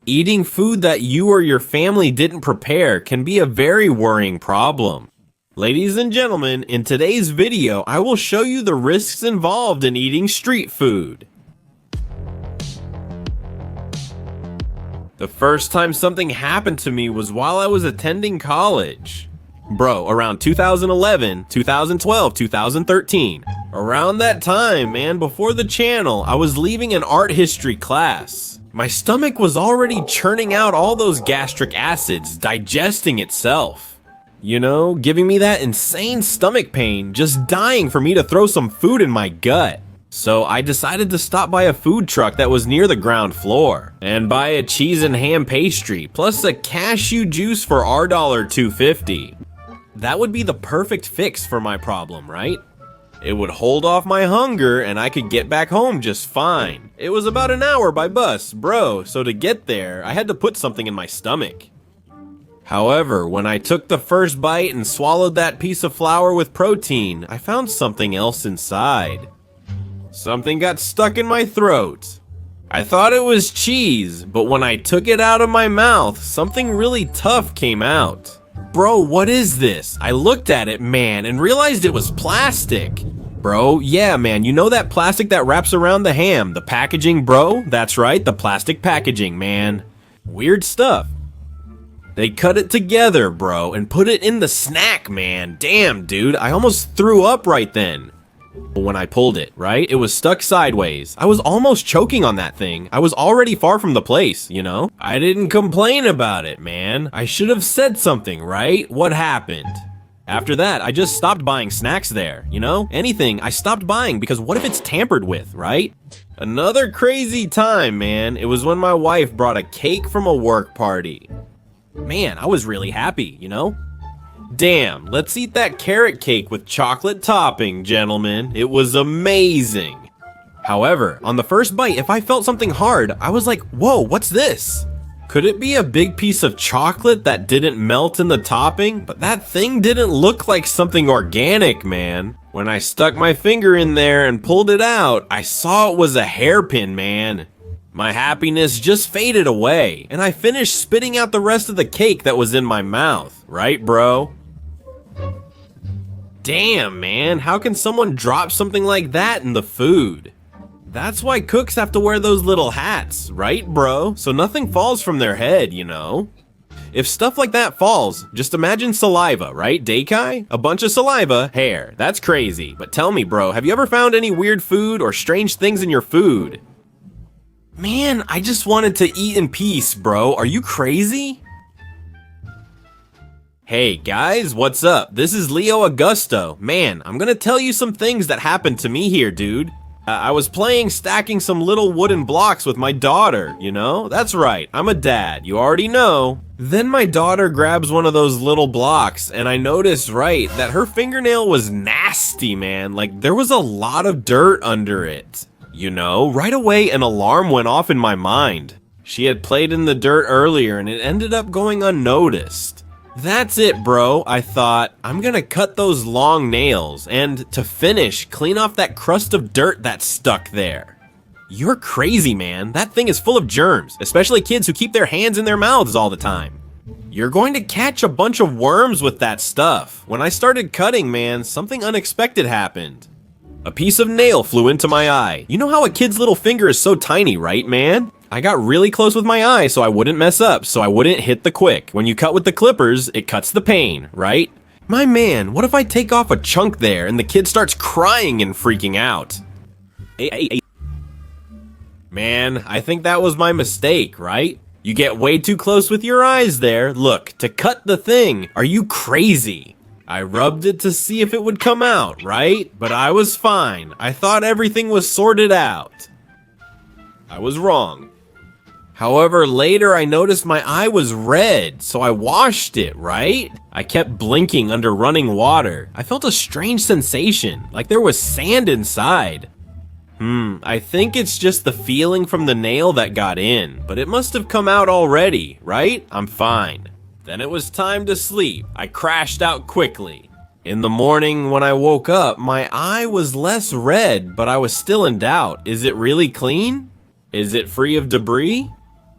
Eating food that you or your family didn't prepare can be a very worrying problem. Ladies and gentlemen, in today's video, I will show you the risks involved in eating street food. The first time something happened to me was while I was attending college. Bro, around 2011, 2012, 2013. Around that time, man, before the channel, I was leaving an art history class. My stomach was already churning out all those gastric acids, digesting itself. You know, giving me that insane stomach pain, just dying for me to throw some food in my gut. So I decided to stop by a food truck that was near the ground floor and buy a cheese and ham pastry plus a cashew juice for our $2.50. That would be the perfect fix for my problem, right? It would hold off my hunger and I could get back home just fine. It was about an hour by bus, bro, so to get there, I had to put something in my stomach. However, when I took the first bite and swallowed that piece of flour with protein, I found something else inside. Something got stuck in my throat. I thought it was cheese, but when I took it out of my mouth, something really tough came out. Bro, what is this? I looked at it, man, and realized it was plastic. Bro, yeah, man, you know that plastic that wraps around the ham, the packaging, bro? That's right, the plastic packaging, man. Weird stuff. They cut it together, bro, and put it in the snack, man. Damn, dude, I almost threw up right then. When I pulled it, right? It was stuck sideways. I was almost choking on that thing. I was already far from the place, you know? I didn't complain about it, man. I should have said something, right? What happened? After that, I just stopped buying snacks there, you know? Anything, I stopped buying because what if it's tampered with, right? Another crazy time, man. It was when my wife brought a cake from a work party. Man, I was really happy, you know? Damn, let's eat that carrot cake with chocolate topping, gentlemen. It was amazing. However, on the first bite, if I felt something hard, I was like, whoa, what's this? Could it be a big piece of chocolate that didn't melt in the topping? But that thing didn't look like something organic, man. When I stuck my finger in there and pulled it out, I saw it was a hairpin, man. My happiness just faded away, and I finished spitting out the rest of the cake that was in my mouth. Right, bro? Damn, man, how can someone drop something like that in the food? That's why cooks have to wear those little hats, right, bro? So nothing falls from their head, you know? If stuff like that falls, just imagine saliva, right, Daikai? A bunch of saliva, hair. That's crazy. But tell me, bro, have you ever found any weird food or strange things in your food? Man, I just wanted to eat in peace, bro. Are you crazy? Hey guys, what's up? This is Leo Augusto. Man, I'm gonna tell you some things that happened to me here, dude. I was playing stacking some little wooden blocks with my daughter, you know? That's right, I'm a dad, you already know. Then my daughter grabs one of those little blocks, and I noticed, right, that her fingernail was nasty, man. Like, there was a lot of dirt under it. You know, right away an alarm went off in my mind. She had played in the dirt earlier, and it ended up going unnoticed. That's it, bro, I thought. I'm gonna cut those long nails, and to finish, clean off that crust of dirt that's stuck there. You're crazy, man. That thing is full of germs, especially kids who keep their hands in their mouths all the time. You're going to catch a bunch of worms with that stuff. When I started cutting, man, something unexpected happened. A piece of nail flew into my eye. You know how a kid's little finger is so tiny, right, man? I got really close with my eye so I wouldn't mess up, so I wouldn't hit the quick. When you cut with the clippers, it cuts the pain, right? My man, what if I take off a chunk there and the kid starts crying and freaking out? Man, I think that was my mistake, right? You get way too close with your eyes there. Look, to cut the thing, are you crazy? I rubbed it to see if it would come out, right? But I was fine. I thought everything was sorted out. I was wrong. However, later I noticed my eye was red, so I washed it, right? I kept blinking under running water. I felt a strange sensation, like there was sand inside. I think it's just the feeling from the nail that got in, but it must have come out already, right? I'm fine. Then it was time to sleep. I crashed out quickly. In the morning when I woke up, my eye was less red, but I was still in doubt. Is it really clean? Is it free of debris?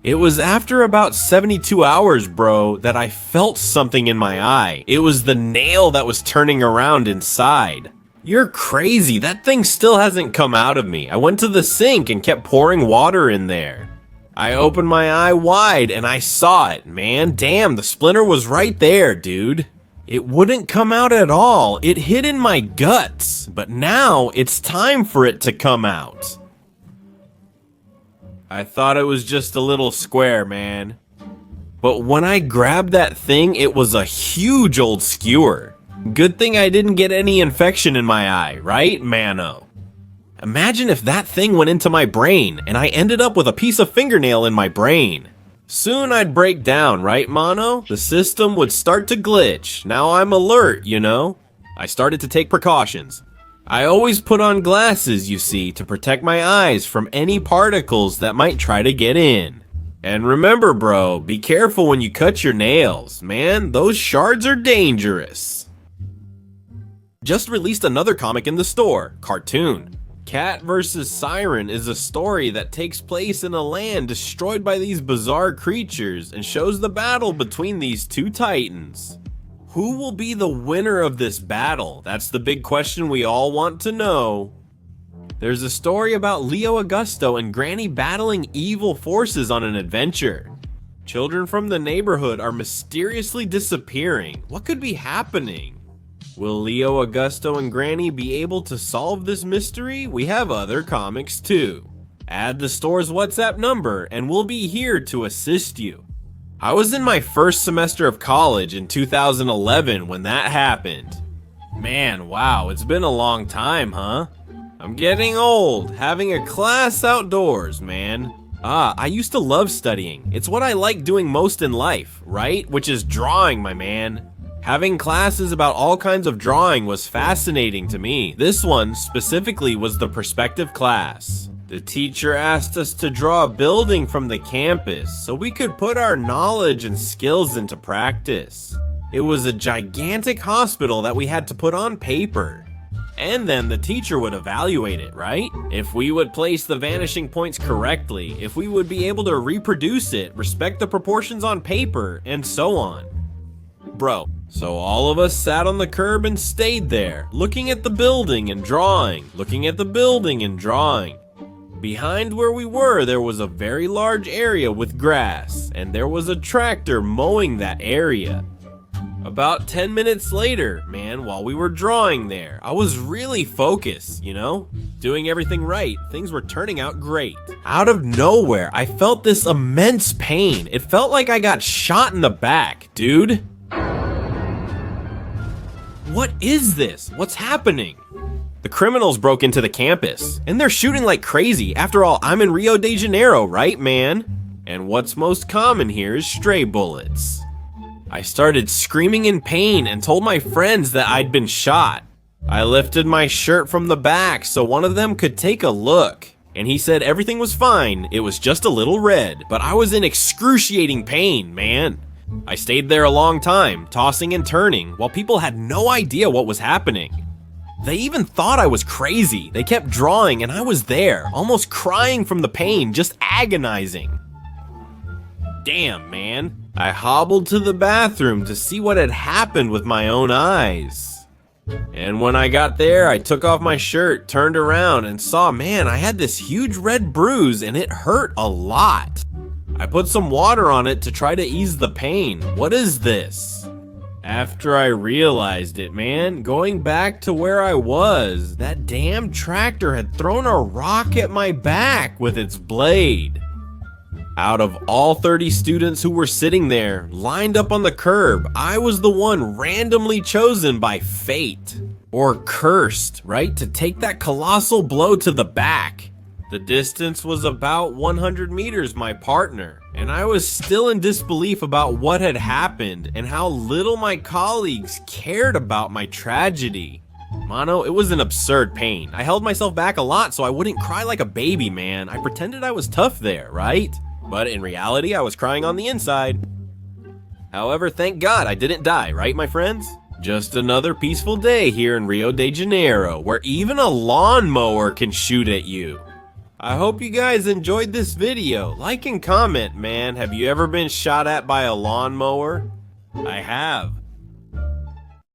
It was after about 72 hours, bro, that I felt something in my eye. It was the nail that was turning around inside. You're crazy, that thing still hasn't come out of me. I went to the sink and kept pouring water in there. I opened my eye wide and I saw it, man. Damn, the splinter was right there, dude. It wouldn't come out at all. It hid in my guts, but now it's time for it to come out. I thought it was just a little square, man. But when I grabbed that thing, it was a huge old skewer. Good thing I didn't get any infection in my eye, right, Mano? Imagine if that thing went into my brain and I ended up with a piece of fingernail in my brain. Soon I'd break down, right, Mono? The system would start to glitch. Now I'm alert, you know? I started to take precautions. I always put on glasses, you see, to protect my eyes from any particles that might try to get in. And remember, bro, be careful when you cut your nails. Man, those shards are dangerous. Just released another comic in the store, cartoon. Cat vs. Siren is a story that takes place in a land destroyed by these bizarre creatures and shows the battle between these two titans. Who will be the winner of this battle? That's the big question we all want to know. There's a story about Leo Augusto and Granny battling evil forces on an adventure. Children from the neighborhood are mysteriously disappearing. What could be happening? Will Leo Augusto and Granny be able to solve this mystery? We have other comics too. Add the store's WhatsApp number and we'll be here to assist you. I was in my first semester of college in 2011 when that happened. Man, wow, it's been a long time, huh? I'm getting old, having a class outdoors, man. I used to love studying. It's what I like doing most in life, right? Which is drawing, my man. Having classes about all kinds of drawing was fascinating to me. This one specifically was the perspective class. The teacher asked us to draw a building from the campus so we could put our knowledge and skills into practice. It was a gigantic hospital that we had to put on paper. And then the teacher would evaluate it, right? If we would place the vanishing points correctly, if we would be able to reproduce it, respect the proportions on paper, and so on. Bro, so all of us sat on the curb and stayed there, looking at the building and drawing, looking at the building and drawing. Behind where we were, there was a very large area with grass, and there was a tractor mowing that area. About 10 minutes later, man, while we were drawing there, I was really focused, you know? Doing everything right, things were turning out great. Out of nowhere, I felt this immense pain. It felt like I got shot in the back, dude. What is this? What's happening? The criminals broke into the campus, and they're shooting like crazy. After all, I'm in Rio de Janeiro, right, man? And what's most common here is stray bullets. I started screaming in pain and told my friends that I'd been shot. I lifted my shirt from the back so one of them could take a look, and he said everything was fine, it was just a little red, but I was in excruciating pain, man. I stayed there a long time, tossing and turning, while people had no idea what was happening. They even thought I was crazy. They kept drawing and I was there, almost crying from the pain, just agonizing. Damn, man. I hobbled to the bathroom to see what had happened with my own eyes. And when I got there, I took off my shirt, turned around, and saw, man, I had this huge red bruise and it hurt a lot. I put some water on it to try to ease the pain. What is this? After I realized it, man, going back to where I was, that damn tractor had thrown a rock at my back with its blade. Out of all 30 students who were sitting there, lined up on the curb, I was the one randomly chosen by fate. Or cursed, right? To take that colossal blow to the back. The distance was about 100 meters, my partner, and I was still in disbelief about what had happened and how little my colleagues cared about my tragedy. Mono, it was an absurd pain. I held myself back a lot so I wouldn't cry like a baby, man. I pretended I was tough there, right? But in reality, I was crying on the inside. However, thank God I didn't die, right, my friends? Just another peaceful day here in Rio de Janeiro, where even a lawnmower can shoot at you. I hope you guys enjoyed this video. Like and comment, man. Have you ever been shot at by a lawnmower? I have.